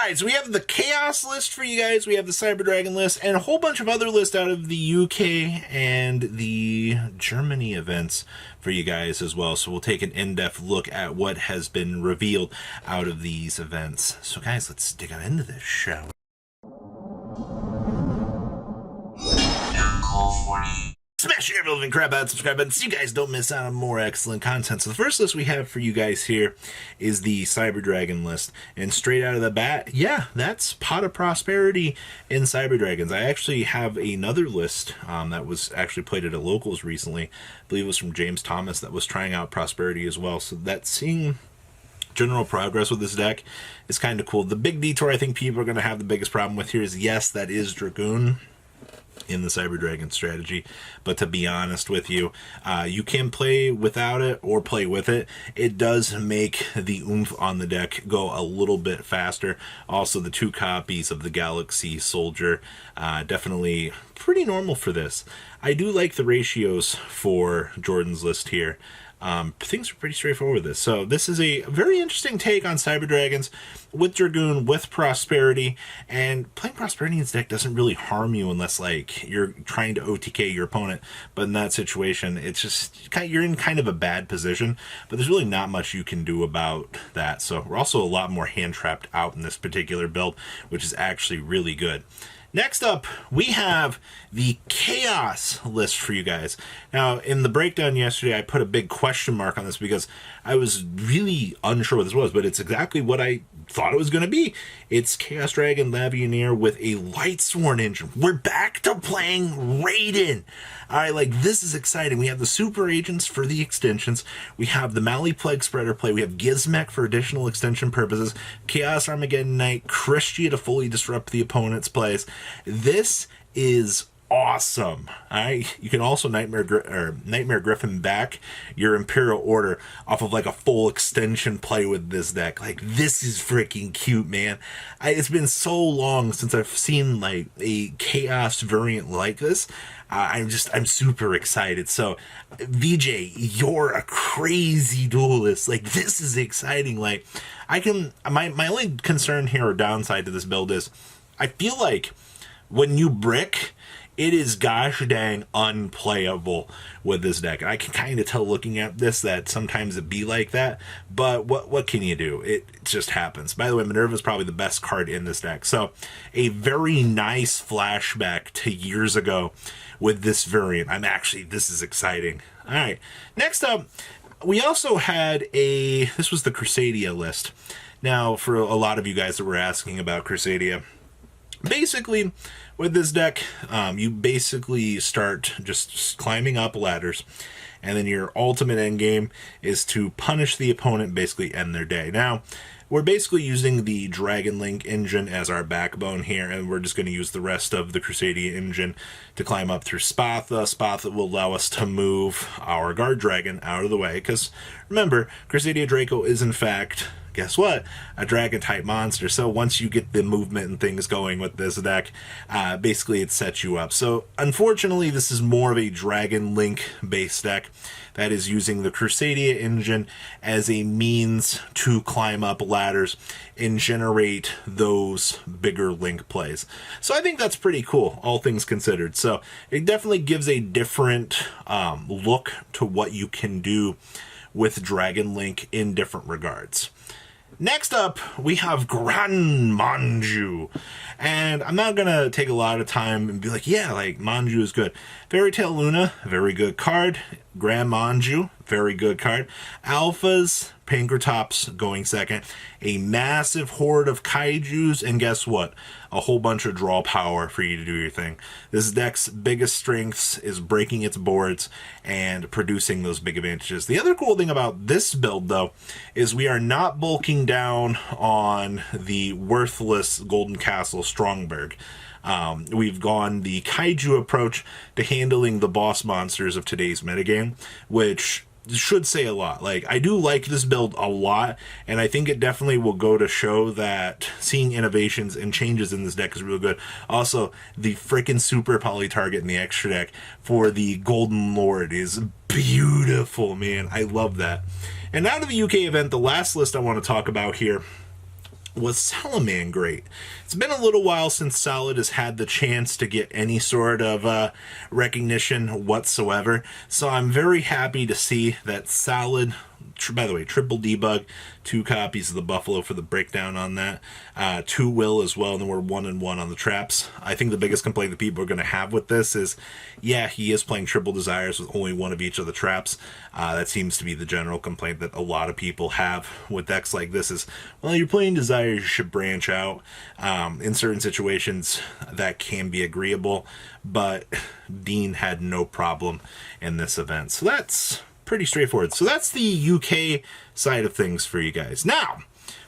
Alright, so we have the Chaos list for you guys, we have the Cyber Dragon list, and a whole bunch of other lists out of the UK and the Germany events for you guys as well. So we'll take an in-depth look at what has been revealed out of these events. So guys, let's dig on into this, shall we? Smash your living crap out, subscribe button so you guys don't miss out on more excellent content. So the first list we have for you guys here is the Cyber Dragon list. And straight out of the bat, yeah, that's Pot of Prosperity in Cyber Dragons. I actually have another list that was actually played at a locals recently. I believe it was from James Thomas that was trying out Prosperity as well. So that's seeing general progress with this deck is kind of cool. The big detour I think people are going to have the biggest problem with here is, yes, that is Dragoon in the Cyber Dragon strategy, but to be honest with you, you can play without it or play with it. It does make the oomph on the deck go a little bit faster. Also, the 2 copies of the Galaxy Soldier, definitely pretty normal for this. I do like the ratios for Jordan's list here. Things are pretty straightforward with this. So this is a very interesting take on Cyber Dragons with Dragoon, with Prosperity, and playing Prosperity in this deck doesn't really harm you unless like you're trying to OTK your opponent. But in that situation, it's just you're in kind of a bad position, but there's really not much you can do about that. So we're also a lot more hand trapped out in this particular build, which is actually really good. Next up, we have the Chaos list for you guys. Now, in the breakdown yesterday, I put a big question mark on this because I was really unsure what this was, but it's exactly what I thought it was going to be. It's Chaos Dragon Legionnaire with a Lightsworn engine. We're back to playing Raiden. All right, like, this is exciting. We have the Super Agents for the extensions. We have the Mali Plague Spreader play. We have Gizmech for additional extension purposes. Chaos Armageddon Knight, Christia to fully disrupt the opponent's plays. This is awesome. You can also Nightmare Griffin back your Imperial Order off of like a full extension play with this deck. Like, this is freaking cute, man. It's been so long since I've seen like a Chaos variant like this. I'm super excited. So VJ, you're a crazy duelist. Like, this is exciting. Like, my only concern here or downside to this build is I feel like when you brick, it is gosh dang unplayable with this deck. I can kind of tell looking at this that sometimes it be like that, but what can you do? It just happens. By the way, Minerva is probably the best card in this deck. So a very nice flashback to years ago with this variant. This is exciting. All right, next up, we also had this was the Crusadia list. Now, for a lot of you guys that were asking about Crusadia, basically, with this deck, you basically start just climbing up ladders, and then your ultimate end game is to punish the opponent, basically end their day. Now, we're basically using the Dragon Link engine as our backbone here, and we're just going to use the rest of the Crusadia engine to climb up through Spatha. Spatha will allow us to move our Guard Dragon out of the way, because remember, Crusadia Draco is in fact, guess what, a dragon type monster. So once you get the movement and things going with this deck, basically it sets you up. So unfortunately, this is more of a Dragon Link based deck that is using the Crusadia engine as a means to climb up ladders and generate those bigger Link plays. So I think that's pretty cool, all things considered. So it definitely gives a different look to what you can do with Dragon Link in different regards. Next up, we have Grand Manju. And I'm not going to take a lot of time and be like, yeah, like, Manju is good. Fairy Tail Luna, very good card. Grand Manju, very good card. Alphas, Pankratops going second. A massive horde of kaijus, and guess what? A whole bunch of draw power for you to do your thing. This deck's biggest strengths is breaking its boards and producing those big advantages. The other cool thing about this build, though, is we are not bulking down on the worthless Golden Castle Strongberg. We've gone the kaiju approach to handling the boss monsters of today's metagame, which should say a lot. Like, I do like this build a lot, and I think it definitely will go to show that seeing innovations and changes in this deck is really good. Also, the freaking super poly target in the extra deck for the Golden Lord is beautiful, man. I love that. And out of the UK event, the last list I want to talk about here was Salaman great? It's been a little while since Solid has had the chance to get any sort of recognition whatsoever, so I'm very happy to see that Solid, by the way, triple debug, 2 copies of the Buffalo for the breakdown on that, 2 will as well, and then we're 1 and 1 on the traps. I think the biggest complaint that people are going to have with this is, yeah, he is playing triple desires with only 1 of each of the traps. That seems to be the general complaint that a lot of people have with decks like this is, well, you're playing desires, you should branch out. In certain situations, that can be agreeable, but Dean had no problem in this event. So that's pretty straightforward. So that's the UK side of things for you guys. Now,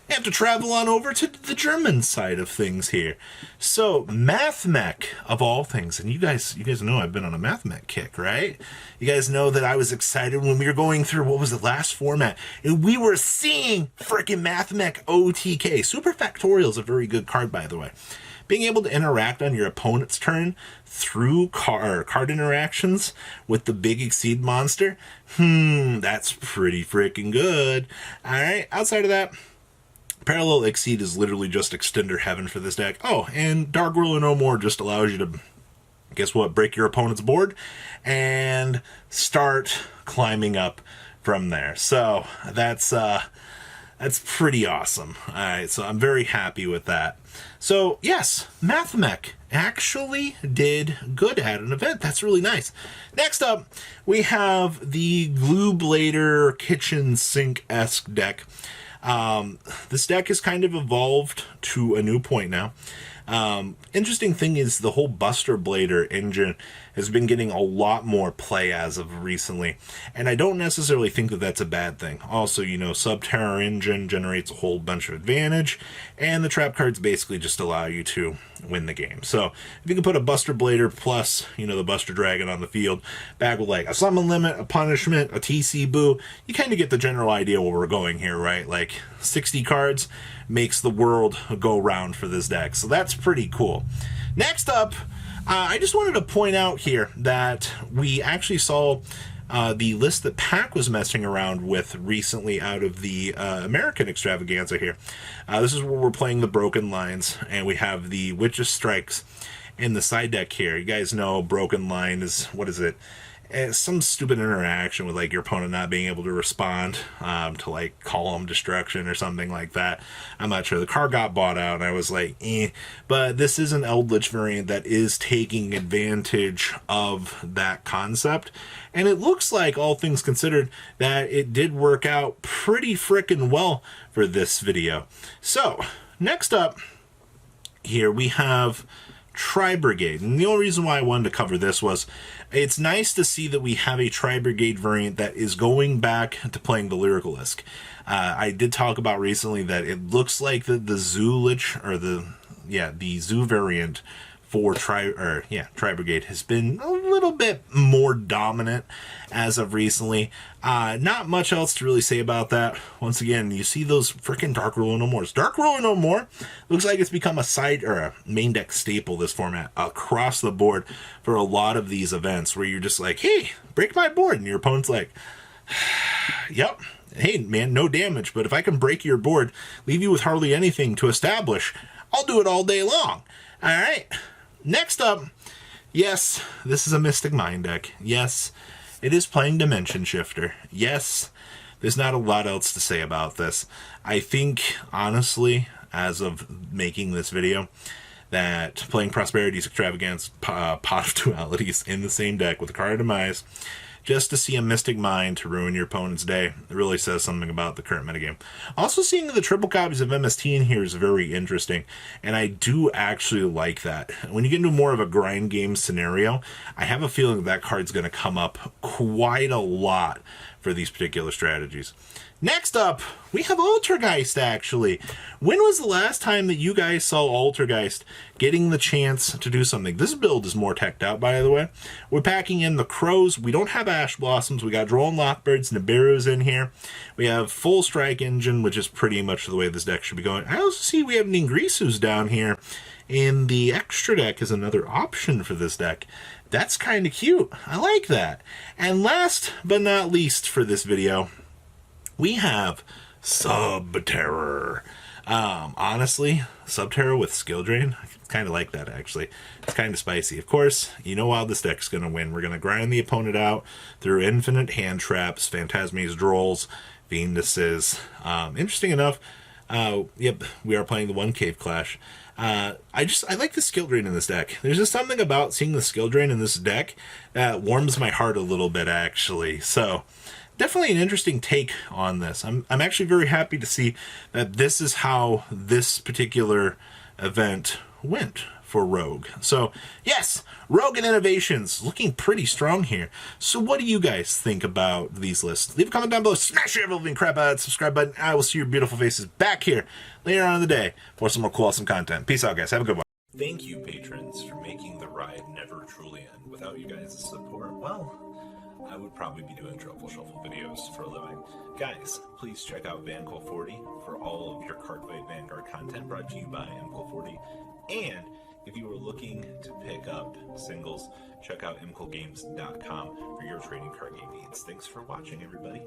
we have to travel on over to the German side of things here. So, Mathmech, of all things, and you guys know I've been on a Mathmech kick, right? You guys know that I was excited when we were going through, what was the last format? And we were seeing freaking Mathmech OTK. Super Factorial is a very good card, by the way. Being able to interact on your opponent's turn through card interactions with the big Exceed monster, that's pretty freaking good. Alright, outside of that, Parallel Exceed is literally just extender heaven for this deck. Oh, and Dark Ruler No More just allows you to, guess what, break your opponent's board and start climbing up from there. So that's pretty awesome. Alright, so I'm very happy with that. So, yes, Mathmech actually did good at an event. That's really nice. Next up, we have the Glue Blader kitchen sink-esque deck. This deck has kind of evolved to a new point now. Interesting thing is the whole Buster Blader engine has been getting a lot more play as of recently, and I don't necessarily think that that's a bad thing. Also, you know, Subterror engine generates a whole bunch of advantage, and the trap cards basically just allow you to win the game. So if you can put a Buster Blader plus, you know, the Buster Dragon on the field, back with like a summon limit, a punishment, a TC boo, you kind of get the general idea where we're going here, right? Like 60 cards makes the world go round for this deck, so that's pretty cool. Next up, I just wanted to point out here that we actually saw the list that Pack was messing around with recently out of the American Extravaganza here. This is where we're playing the Broken Lines, and we have the Witch's Strikes in the side deck here. You guys know Broken Line is, what is it? It's some stupid interaction with like your opponent not being able to respond to like column destruction or something like that. I'm not sure. The card got bought out and I was like, but this is an Eldritch variant that is taking advantage of that concept, and it looks like, all things considered, that it did work out pretty frickin' well for this video. So next up here we have Tri-Brigade, and the only reason why I wanted to cover this was it's nice to see that we have a Tri-Brigade variant that is going back to playing the Lyricalisk. I did talk about recently that it looks like the Zulich, or the Zoo variant for Tri-Brigade has been a little bit more dominant as of recently. Not much else to really say about that. Once again, you see those freaking Dark Ruler No Mores. Dark Ruler No More looks like it's become a side or a main deck staple, this format, across the board for a lot of these events where you're just like, hey, break my board, and your opponent's like, yep, hey man, no damage, but if I can break your board, leave you with hardly anything to establish, I'll do it all day long. Alright. Next up, yes, this is a Mystic Mind deck. Yes, it is playing Dimension Shifter. Yes, there's not a lot else to say about this. I think, honestly, as of making this video, that playing Prosperity's Extravaganza Pot of Dualities in the same deck with a card of Demise, just to see a Mystic Mind to ruin your opponent's day, it really says something about the current metagame. Also, seeing the triple copies of MST in here is very interesting, and I do actually like that. When you get into more of a grind game scenario, I have a feeling that card's going to come up quite a lot for these particular strategies. Next up, we have Ultrageist, actually. When was the last time that you guys saw Ultrageist getting the chance to do something? This build is more teched out, by the way. We're packing in the Crows. We don't have Ash Blossoms. We got Drone Lockbirds, Nibiru's in here. We have Full Strike Engine, which is pretty much the way this deck should be going. I also see we have Ningrisu's down here. And the extra deck is another option for this deck. That's kind of cute. I like that. And last but not least for this video, we have Subterror. Honestly, Subterror with skill drain, I kind of like that actually. It's kind of spicy. Of course, you know how this deck's going to win. We're going to grind the opponent out through infinite hand traps, Phantasmes, Drolls, Venuses. Interesting enough, yep, we are playing the one Cave Clash. I like the skill drain in this deck. There's just something about seeing the skill drain in this deck that warms my heart a little bit, actually. So, definitely an interesting take on this. I'm actually very happy to see that this is how this particular event went for Rogue. So, yes, Rogue and Innovations looking pretty strong here. So what do you guys think about these lists? Leave a comment down below, smash your ever-living crap out, subscribe button. I will see your beautiful faces back here later on in the day for some more cool, awesome content. Peace out, guys. Have a good one. Thank you, patrons, for making the ride never truly end. Without you guys' support, well, I would probably be doing Truffle Shuffle videos for a living. Guys, please check out VanCool40 for all of your Cardfight Vanguard content brought to you by MCool40. And if you are looking to pick up singles, check out mcoolgames.com for your trading card game needs. Thanks for watching, everybody.